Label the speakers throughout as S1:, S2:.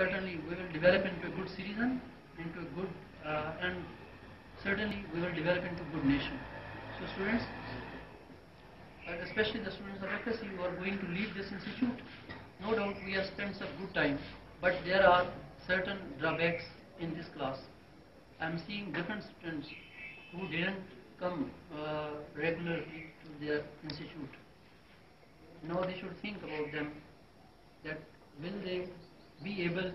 S1: certainly we will develop into a good citizen, into a good, and certainly we will develop into a good nation. So students, especially the students of FSC who are going to lead this institute, no doubt we have spent some good time, but there are certain drawbacks in this class. I am seeing different students who didn't come regularly to their institute. Now they should think about them, that will they be able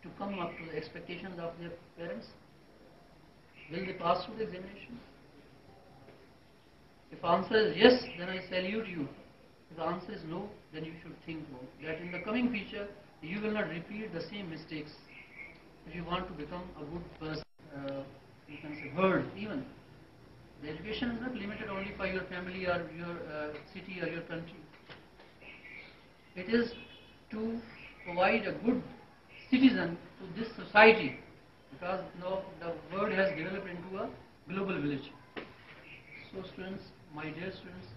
S1: to come up to the expectations of their parents? Will they pass through the examination? If answer is yes, then I salute you. If the answer is no, then you should think about that in the coming future you will not repeat the same mistakes. If you want to become a good person, you can say heard even. The education is not limited only for your family or your city or your country. It is to provide a good citizen to this society, because now the world has developed into a global village. So students, my dear students,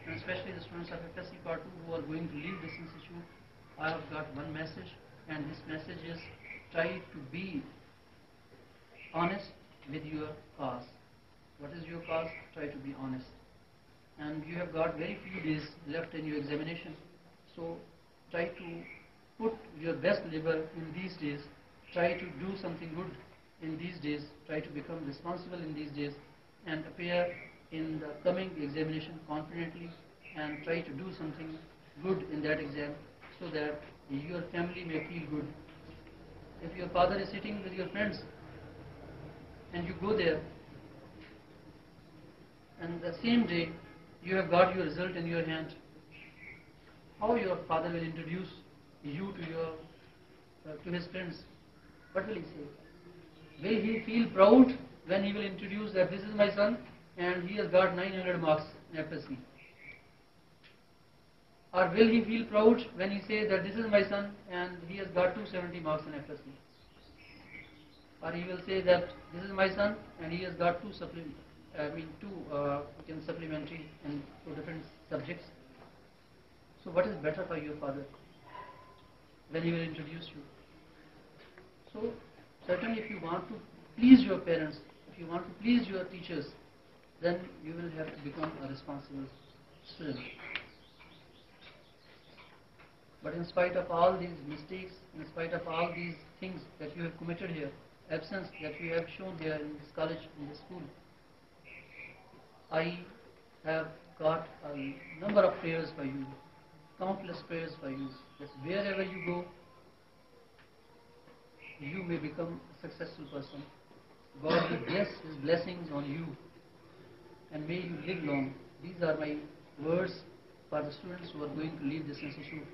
S1: and especially the students of FSC Part 2 who are going to leave this institute, I have got one message, and this message is try to be honest with your cause. What is your cause? Try to be honest. And you have got very few days left in your examination, so try to put your best labor in these days. Try to do something good in these days. Try to become responsible in these days and appear in the coming examination confidently, and try to do something good in that exam so that your family may feel good. If your father is sitting with your friends and you go there, and the same day you have got your result in your hand, how your father will introduce you to your to his friends? What will he say? Will he feel proud when he will introduce that this is my son and he has got 900 marks in FSC? Or will he feel proud when he says that this is my son and he has got 270 marks in FSC? Or he will say that this is my son and he has got two supplementary in two different subjects. So what is better for your father when he will introduce you? So certainly if you want to please your parents, if you want to please your teachers, then you will have to become a responsible student. But in spite of all these mistakes, in spite of all these things that you have committed here, absence that you have shown here in this college, in this school, I have got a number of prayers for you, countless prayers for you, that wherever you go, you may become a successful person. God will bless His blessings on you, and may you live long. These are my words for the students who are going to leave this institute.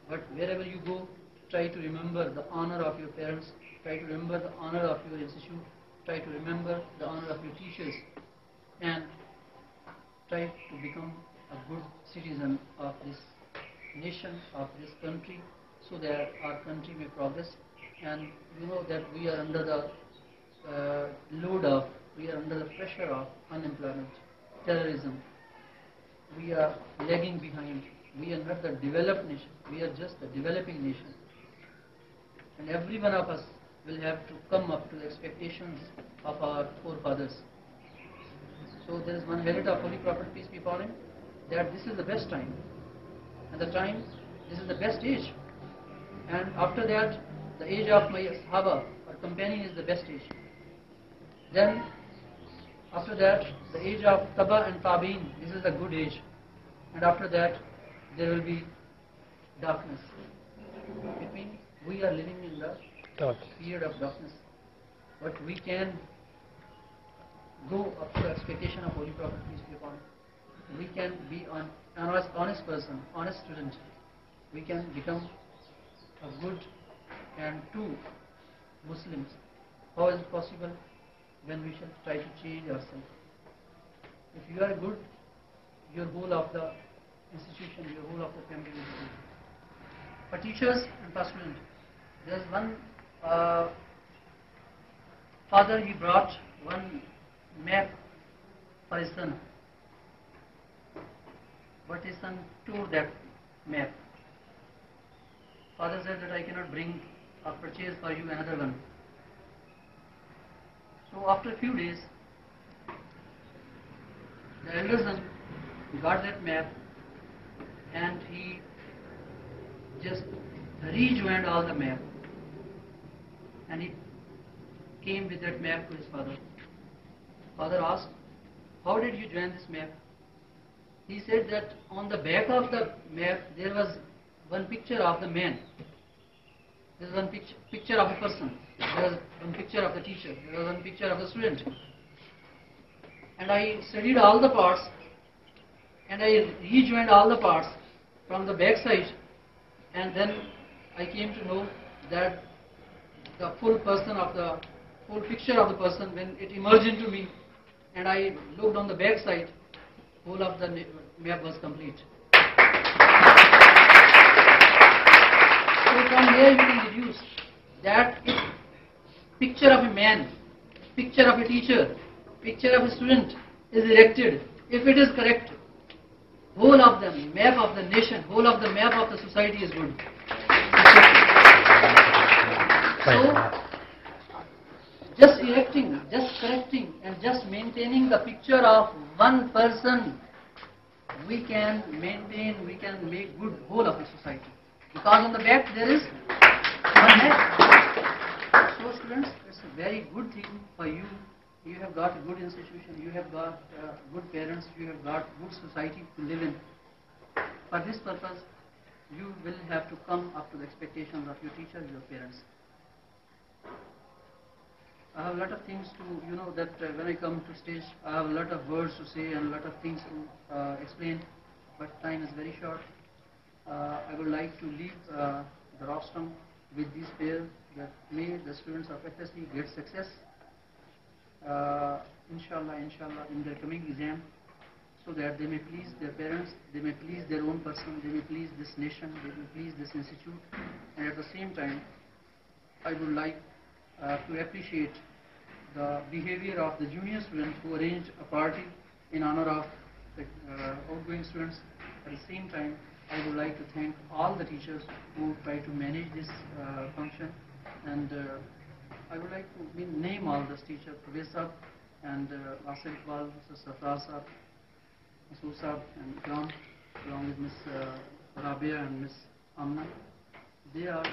S1: But wherever you go, try to remember the honor of your parents, try to remember the honor of your institute, try to remember the honor of your teachers, and try to become a good citizen of this nation, of this country, so that our country may progress. And you know that we are under the we are under the pressure of unemployment, terrorism. We are lagging behind. We are not the developed nation. We are just the developing nation. And every one of us will have to come up to the expectations of our forefathers. So there is one hadith of Holy Prophet, peace be upon him, that this is the best time. And the time, this is the best age. And after that, the age of my Sahaba or companion is the best age. Then, after that, the age of Taba and Tabi'in, this is a good age. And after that, there will be darkness. It means we are living in the period of darkness. But we can go up to the expectation of Holy Prophet, peace be upon him. We can be an honest person, honest student. We can become a good and true Muslims. How is it possible? When we shall try to change ourselves. If you are good, your whole of the institution, your whole of the family will be good. For teachers and for students, there is one father, he brought one map for his son, but his son tore that map. Father said that I cannot bring or purchase for you another one. So after a few days, the elder son got that map and he just rejoined all the map, and he came with that map to his father. Father asked, "How did you join this map?" He said that on the back of the map there was one picture of the man. There was one picture of a person. There was one picture of the teacher. There was one picture of the student. And I studied all the parts, and I rejoined all the parts from the back side, and then I came to know that the full picture of the person, when it emerged into me, and I looked on the back side, whole of the map was complete. So from here you can deduce that if picture of a man, picture of a teacher, picture of a student is erected, if it is correct, whole of the map of the nation, whole of the map of the society is good. So, just erecting, just correcting, and just maintaining the picture of one person, we can maintain, we can make good whole of the society. Because on the back there is one map. So students, it's a very good thing for you. You have got a good institution, you have got good parents, you have got good society to live in. For this purpose, you will have to come up to the expectations of your teachers, your parents. I have a lot of things to, that when I come to stage, I have a lot of words to say and a lot of things to explain, but time is very short. I would like to leave the rostrum with these prayers that may the students of FSC get success, inshallah, in their coming exam, so that they may please their parents, they may please their own person, they may please this nation, they may please this institute, and at the same time, I would like to appreciate the behavior of the junior students who arranged a party in honor of the outgoing students. At the same time, I would like to thank all the teachers who try to manage this function, and I would like to name all those teachers, Pervez Sahab and Asif Iqbal, Mr. Safar Sahab, Masood Sahab and Ikram, along with Ms. Rabia and Ms. Amna. They are